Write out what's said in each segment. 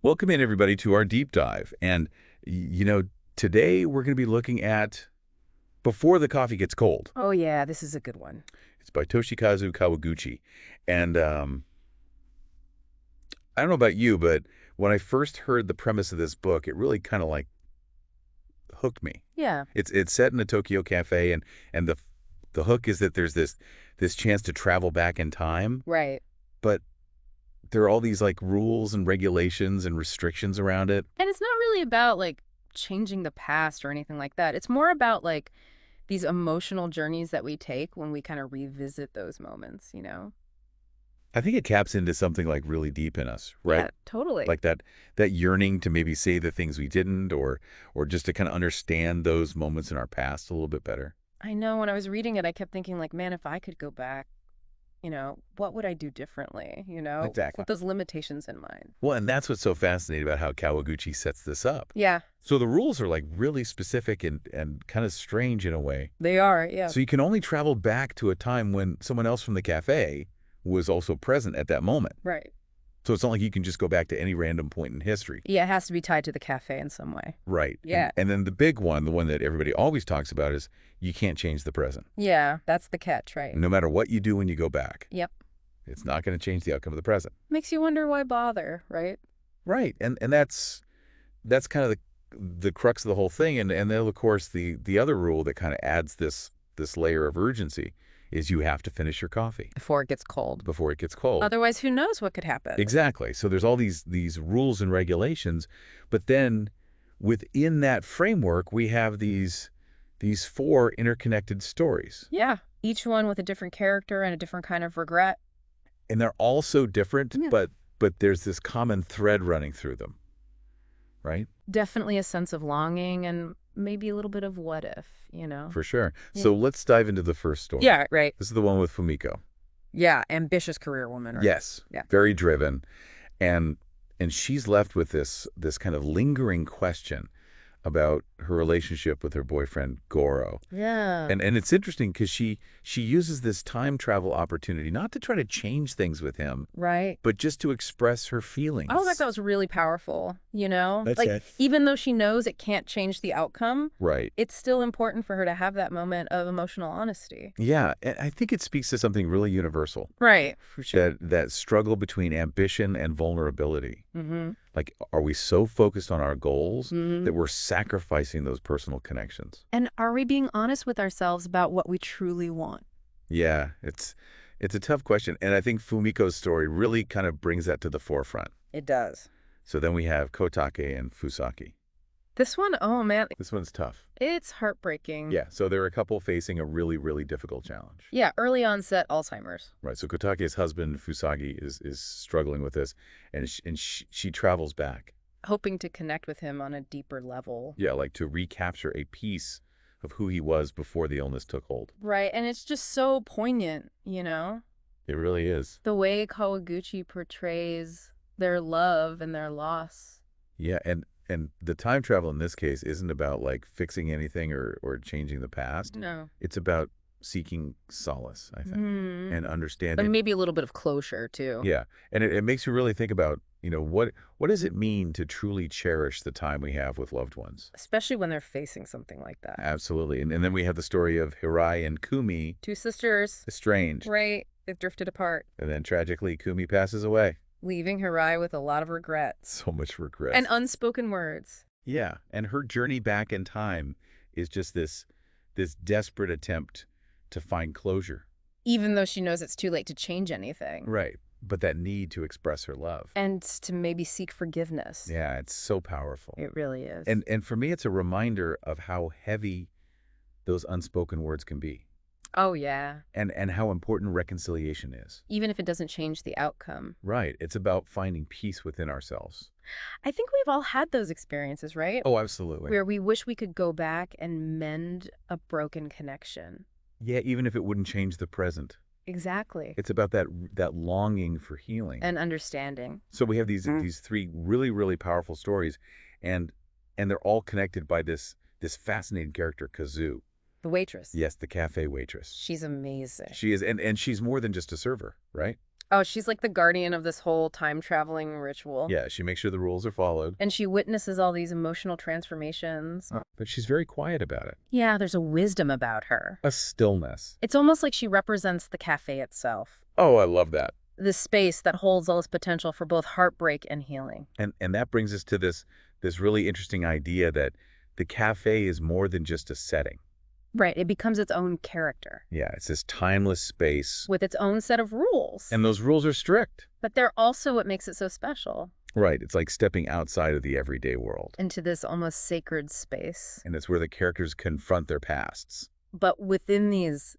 Welcome in, everybody, to our deep dive. And, today we're going to be looking at Before the Coffee Gets Cold. Oh, yeah, this is a good one. It's by Toshikazu Kawaguchi. And I don't know about you, but when I first heard the premise of this book, it really kind of like hooked me. Yeah, It's set in a Tokyo cafe, and the hook is that there's this chance to travel back in time, right. but there are all these like rules and regulations and restrictions around it. And it's not really about changing the past or anything like that. It's more about these emotional journeys that we take when we kind of revisit those moments. I think it taps into something like really deep in us, right? Yeah, totally. Like that yearning to maybe say the things we didn't, or just to kind of understand those moments in our past a little bit better. I know when I was reading it, I kept thinking man, if I could go back, what would I do differently, Exactly. with those limitations in mind. Well, and that's what's so fascinating about how Kawaguchi sets this up. Yeah, So the rules are like really specific and kind of strange in a way. they are. Yeah. So you can only travel back to a time when someone else from the cafe was also present at that moment. Right. So it's not like you can just go back to any random point in history. Yeah, it has to be tied to the cafe in some way. Right. Yeah. And then the big one, the one that everybody always talks about, is you can't change the present. Yeah, that's the catch, right? No matter what you do when you go back, Yep. it's not going to change the outcome of the present. Makes you wonder why bother, right? Right. And that's kind of the crux of the whole thing. And then, of course, the other rule that kind of adds this layer of urgency is you have to finish your coffee Before it gets cold. before it gets cold. Otherwise, who knows what could happen? Exactly. So there's all these rules and regulations, but then within that framework, we have these four interconnected stories. Yeah. Each one with a different character and a different kind of regret. And they're all so different, Yeah. but there's this common thread running through them, right? Definitely a sense of longing and maybe a little bit of what if. For sure. Yeah. So let's dive into the first story. Yeah, right. This is the one with Fumiko. Yeah, ambitious career woman. Right? Yes. Yeah. Very driven. And she's left with this kind of lingering question about her relationship with her boyfriend Goro. Yeah. And it's interesting because she uses this time travel opportunity not to try to change things with him, Right. but just to express her feelings. I thought that was really powerful. That's like, it. even though she knows it can't change the outcome, Right. it's still important for her to have that moment of emotional honesty. Yeah, and I think it speaks to something really universal. Right. For sure. That struggle between ambition and vulnerability. Mm-hmm. Like, are we so focused on our goals Mm-hmm. that we're sacrificing those personal connections? And are we being honest with ourselves about what we truly want? Yeah, it's a tough question. And I think Fumiko's story really kind of brings that to the forefront. It does. So then we have Kohtake and Fusaki. This one, oh man, This one's tough. it's heartbreaking. Yeah, so they're a couple facing a really, really difficult challenge. Yeah, early onset Alzheimer's. Right, so Kotake's husband, Fusagi, is struggling with this, and she travels back. Hoping to connect with him on a deeper level. Yeah, like to recapture a piece of who he was before the illness took hold. Right, and it's just so poignant. It really is. The way Kawaguchi portrays their love and their loss. Yeah, and the time travel in this case isn't about like fixing anything or changing the past. No. It's about seeking solace, I think, and And understanding. maybe a little bit of closure, too. Yeah, and it makes you really think about, what does it mean to truly cherish the time we have with loved ones? Especially when they're facing something like that. Absolutely. And then we have the story of Hirai and Kumi Two sisters, estranged. right? They've drifted apart, And then tragically, Kumi passes away. leaving Hirai with a lot of regret. So much regret. And unspoken words. yeah, and her journey back in time is just this desperate attempt to find closure. Even though she knows it's too late to change anything. Right. But that need to express her love. And to maybe seek forgiveness. Yeah, it's so powerful. It really is. And for me, it's a reminder of how heavy those unspoken words can be, oh, yeah. and how important reconciliation is. Even if it doesn't change the outcome. Right. It's about finding peace within ourselves. I think we've all had those experiences, right? Oh, absolutely. Where we wish we could go back and mend a broken connection. Yeah, even if it wouldn't change the present. Exactly. It's about that longing for healing. And understanding. So we have these three really, really powerful stories, and they're all connected by this fascinating character, Kazu. The waitress. Yes, the cafe waitress. She's amazing. She is, and she's more than just a server, right? Oh, she's like the guardian of this whole time-traveling ritual. Yeah, she makes sure the rules are followed. And she witnesses all these emotional transformations. But she's very quiet about it. Yeah, there's a wisdom about her. A stillness. It's almost like she represents the cafe itself. Oh, I love that. This space that holds all this potential for both heartbreak and healing. And that brings us to this really interesting idea that the cafe is more than just a setting. Right, it becomes its own character. Yeah, it's this timeless space. With its own set of rules. And those rules are strict. But they're also what makes it so special. Right, it's like stepping outside of the everyday world. Into this almost sacred space. And it's where the characters confront their pasts. But within these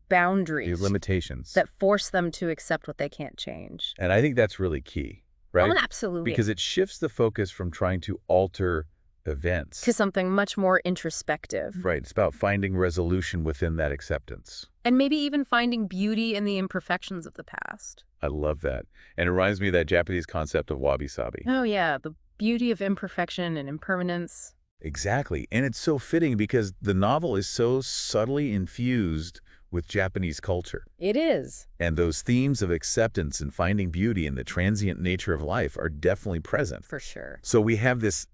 boundaries. These limitations. That force them to accept what they can't change. And I think that's really key, right? Oh, absolutely. Because it shifts the focus from trying to alter events to something much more introspective. Right. It's about finding resolution within that acceptance. And maybe even finding beauty in the imperfections of the past. I love that. And it reminds me of that Japanese concept of wabi-sabi. Oh, yeah. The beauty of imperfection and impermanence. Exactly. And it's so fitting because the novel is so subtly infused with Japanese culture. It is. And those themes of acceptance and finding beauty in the transient nature of life are definitely present. For sure. So we have this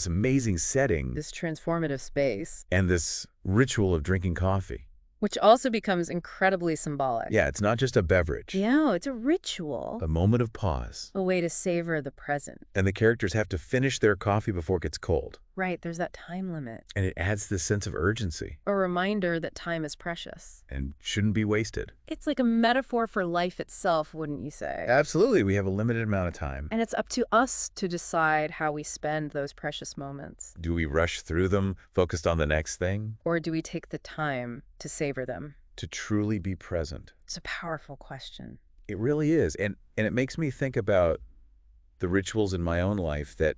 amazing setting. This transformative space. And this ritual of drinking coffee. Which also becomes incredibly symbolic. Yeah, it's not just a beverage. Yeah, it's a ritual. A moment of pause. A way to savor the present. And the characters have to finish their coffee before it gets cold. Right, there's that time limit. And it adds this sense of urgency. A reminder that time is precious. And shouldn't be wasted. It's like a metaphor for life itself, wouldn't you say? Absolutely. We have a limited amount of time. And it's up to us to decide how we spend those precious moments. Do we rush through them, focused on the next thing? Or do we take the time to savor them? To truly be present? It's a powerful question. It really is. And it makes me think about the rituals in my own life that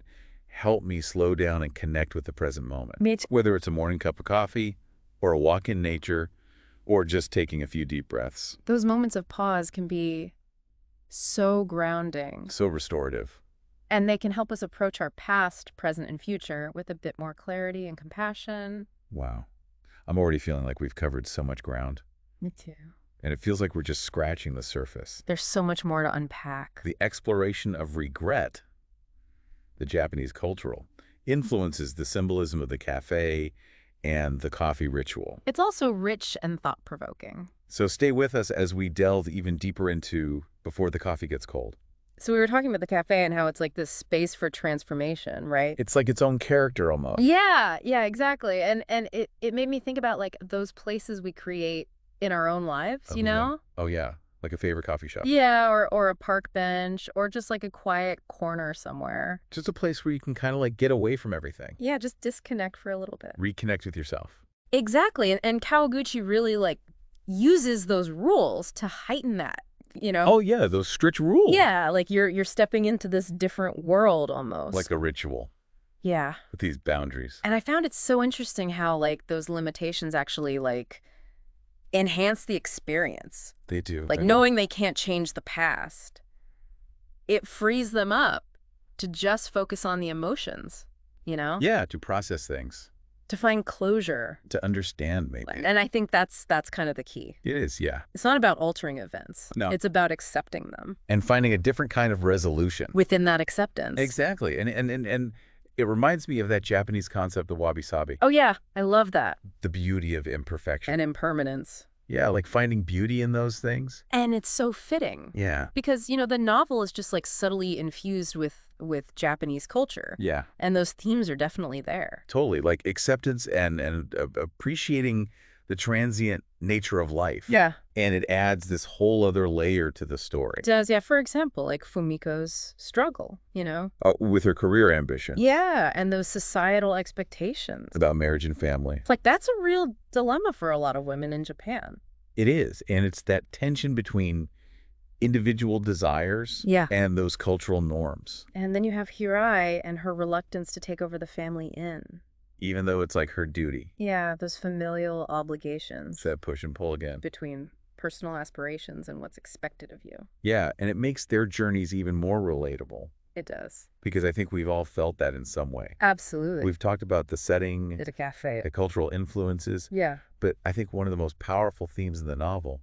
help me slow down and connect with the present moment. Whether it's a morning cup of coffee, or a walk in nature, or just taking a few deep breaths. Those moments of pause can be so grounding. So restorative. And they can help us approach our past, present, and future with a bit more clarity and compassion. Wow. I'm already feeling like we've covered so much ground. Me too. And it feels like we're just scratching the surface. There's so much more to unpack. The exploration of regret, the Japanese cultural, influences the symbolism of the cafe and the coffee ritual. It's also rich and thought-provoking. So stay with us as we delve even deeper into Before the Coffee Gets Cold. So we were talking about the cafe and how it's like this space for transformation, right? It's like its own character almost. Yeah, exactly. And it made me think about like those places we create in our own lives, you know? Oh, yeah. Like a favorite coffee shop. Yeah, or a park bench, or just like a quiet corner somewhere. Just a place where you can kind of like get away from everything. Yeah, just disconnect for a little bit. Reconnect with yourself. Exactly. And Kawaguchi really like uses those rules to heighten that, you know? Oh, yeah, those strict rules. Yeah, like you're stepping into this different world almost. Like a ritual. Yeah. With these boundaries. And I found it so interesting how like those limitations actually like enhance the experience. They do. Like knowing they can't change the past, it frees them up to just focus on the emotions, you know? Yeah, to process things. To find closure. To understand, maybe. And I think that's kind of the key. It is, yeah. It's not about altering events. No. It's about accepting them. And finding a different kind of resolution. Within that acceptance. Exactly. And it reminds me of that Japanese concept of wabi-sabi. Oh, yeah. I love that. The beauty of imperfection. And impermanence. Yeah, like finding beauty in those things. And it's so fitting. Yeah. Because, you know, the novel is just like subtly infused with Japanese culture. Yeah. And those themes are definitely there. Totally. Like acceptance and appreciating the transient nature of life. Yeah. And it adds this whole other layer to the story. It does, yeah. For example, like Fumiko's struggle, you know? With her career ambition. Yeah, and those societal expectations. About marriage and family. It's like that's a real dilemma for a lot of women in Japan. It is. And it's that tension between individual desires and those cultural norms. And then you have Hirai and her reluctance to take over the family inn. Even though it's like her duty. Yeah, those familial obligations. It's that push and pull again. Between personal aspirations and what's expected of you. Yeah, and it makes their journeys even more relatable. It does. Because I think we've all felt that in some way. Absolutely. We've talked about the setting, the cafe, the cultural influences. Yeah. But I think one of the most powerful themes in the novel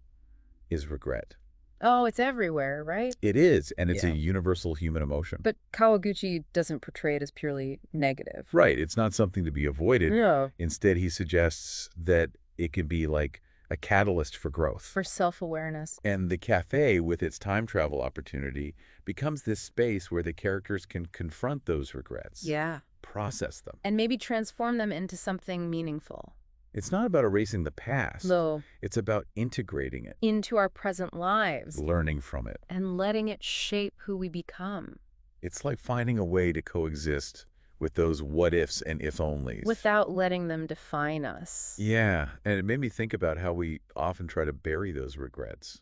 is regret. Oh, it's everywhere, right? It is, and it's a Yeah. universal human emotion. But Kawaguchi doesn't portray it as purely negative. Right, it's not something to be avoided. Yeah. Instead, he suggests that it can be like a catalyst for growth. For self-awareness. And the cafe, with its time travel opportunity, becomes this space where the characters can confront those regrets. Yeah. Process them. And maybe transform them into something meaningful. It's not about erasing the past. No. It's about integrating it, Into our present lives. learning from it. And letting it shape who we become. It's like finding a way to coexist with those what-ifs and if-onlys. Without letting them define us. Yeah, and it made me think about how we often try to bury those regrets,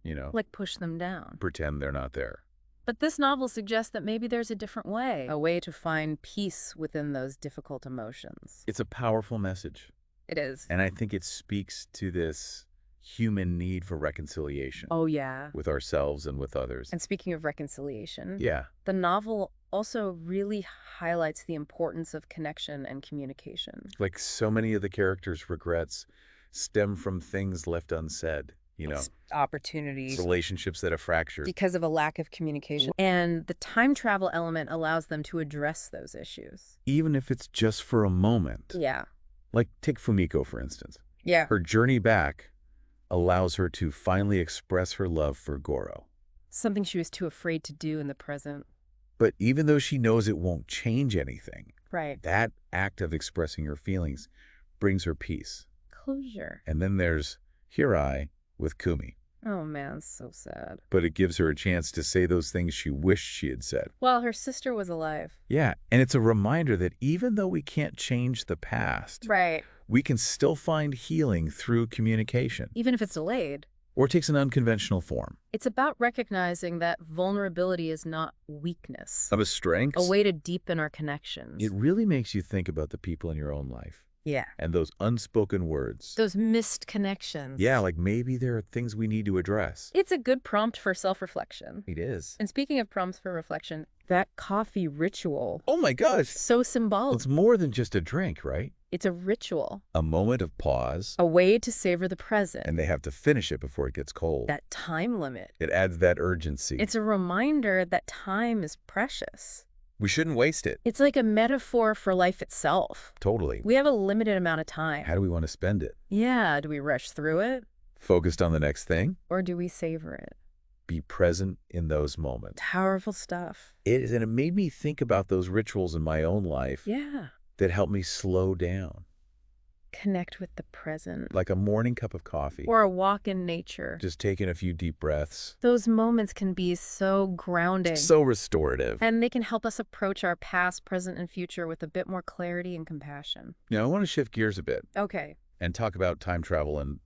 Like push them down. pretend they're not there. But this novel suggests that maybe there's a different way. A way to find peace within those difficult emotions. It's a powerful message, It is. and I think it speaks to this human need for reconciliation Oh, yeah. with ourselves and with others. And speaking of reconciliation, Yeah, the novel also really highlights the importance of connection and communication. like so many of the characters' regrets stem from things left unsaid, Opportunities. relationships that have fractured. Because of a lack of communication. And the time travel element allows them to address those issues. Even if it's just for a moment. Yeah. Like take Fumiko, for instance. Yeah. Her journey back allows her to finally express her love for Goro. Something she was too afraid to do in the present. But even though she knows it won't change anything, Right. that act of expressing her feelings brings her peace. Closure. And then there's Hirai with Kumi. Oh, man, so sad. But it gives her a chance to say those things she wished she had said. While her sister was alive. Yeah, and it's a reminder that even though we can't change the past, Right. we can still find healing through communication. Even if it's delayed. Or takes an unconventional form. It's about recognizing that vulnerability is not weakness. Of a strength. A way to deepen our connections. It really makes you think about the people in your own life. Yeah. And those unspoken words. Those missed connections. Yeah, like maybe there are things we need to address. It's a good prompt for self-reflection. It is. And speaking of prompts for reflection, that coffee ritual. Oh my gosh. So symbolic. It's more than just a drink, right? It's a ritual. A moment of pause. A way to savor the present. And they have to finish it before it gets cold. That time limit. It adds that urgency. It's a reminder that time is precious. We shouldn't waste it. It's like a metaphor for life itself. Totally. We have a limited amount of time. How do we want to spend it? Yeah, do we rush through it? Focused on the next thing? Or do we savor it? Be present in those moments. Powerful stuff. And it made me think about those rituals in my own life Yeah. that help me slow down. Connect with the present. Like a morning cup of coffee. Or a walk in nature. Just taking a few deep breaths. Those moments can be so grounding. So restorative. And they can help us approach our past, present, and future with a bit more clarity and compassion. Now, I want to shift gears a bit Okay. and talk about time travel in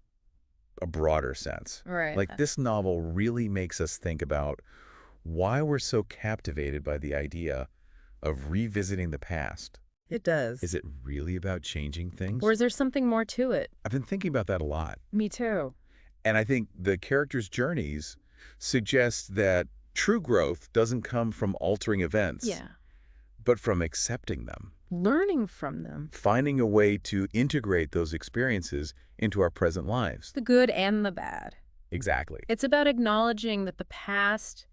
a broader sense. Right. Like this novel really makes us think about why we're so captivated by the idea of revisiting the past. It does. Is it really about changing things? Or is there something more to it? I've been thinking about that a lot. Me too. And I think the characters' journeys suggest that true growth doesn't come from altering events, but from accepting them. Learning from them. Finding a way to integrate those experiences into our present lives. The good and the bad. Exactly. It's about acknowledging that the past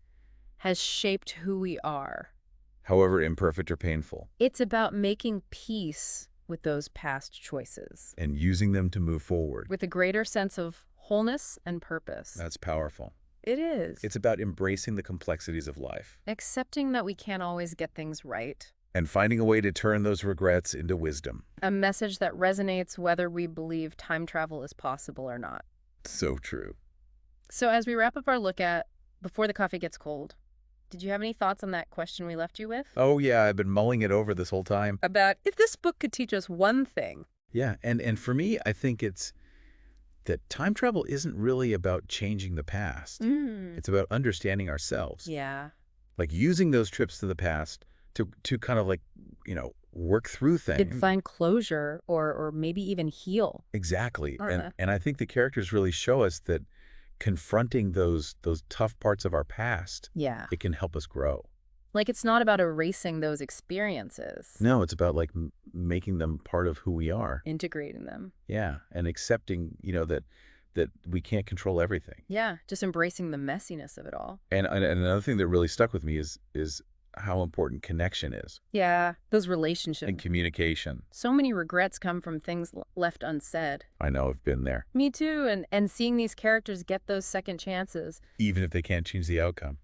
has shaped who we are. However imperfect or painful. It's about making peace with those past choices. And using them to move forward. With a greater sense of wholeness and purpose. That's powerful. It is. It's about embracing the complexities of life. Accepting that we can't always get things right. And finding a way to turn those regrets into wisdom. A message that resonates whether we believe time travel is possible or not. So true. So as we wrap up our look at Before the Coffee Gets Cold, did you have any thoughts on that question we left you with? Oh, yeah, I've been mulling it over this whole time. About if this book could teach us one thing. Yeah, and for me, I think it's that time travel isn't really about changing the past. It's about understanding ourselves. Yeah. Like using those trips to the past to kind of like, work through things. Find closure or maybe even heal. Exactly. And I think the characters really show us that confronting those tough parts of our past, it can help us grow. Like it's not about erasing those experiences. No, it's about like making them part of who we are. Integrating them. Yeah, and accepting, that that we can't control everything. Yeah, just embracing the messiness of it all. And another thing that really stuck with me is how important connection is. Yeah, those And relationships. communication. So many regrets come from things left unsaid. I know I've been there. Me too, and seeing these characters get those second chances. Even if they can't change the outcome.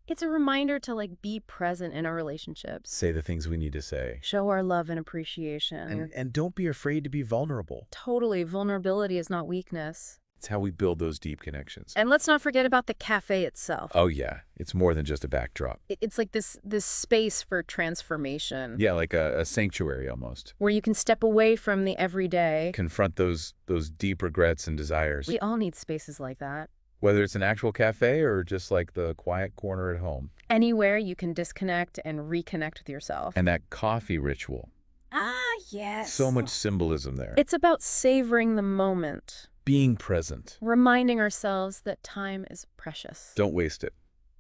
It's a reminder to like be present in our relationships. Say the things we need to say. Show our love and appreciation. And don't be afraid to be vulnerable. Totally, vulnerability is not weakness. It's how we build those deep connections. And let's not forget about the cafe itself. Oh, yeah. It's more than just a backdrop. It's like this space for transformation. Yeah, like a sanctuary almost. Where you can step away from the everyday. Confront those deep regrets and desires. We all need spaces like that. Whether it's an actual cafe or just like the quiet corner at home. Anywhere you can disconnect and reconnect with yourself. And that coffee ritual. Ah, yes. So much symbolism there. It's about savoring the moment. Being present. Reminding ourselves that time is precious. Don't waste it.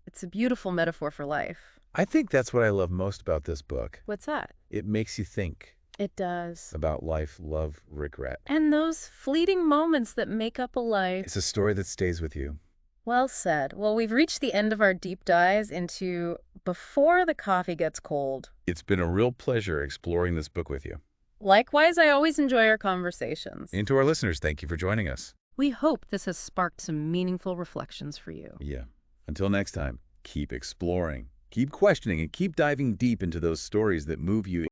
It's a beautiful metaphor for life. I think that's what I love most about this book. What's that? It makes you think. It does. About life, love, regret. And those fleeting moments that make up a life. It's a story that stays with you. Well said. Well, we've reached the end of our deep dives into Before the Coffee Gets Cold. It's been a real pleasure exploring this book with you. Likewise, I always enjoy our conversations. And to our listeners, thank you for joining us. We hope this has sparked some meaningful reflections for you. Yeah. Until next time, keep exploring, keep questioning, and keep diving deep into those stories that move you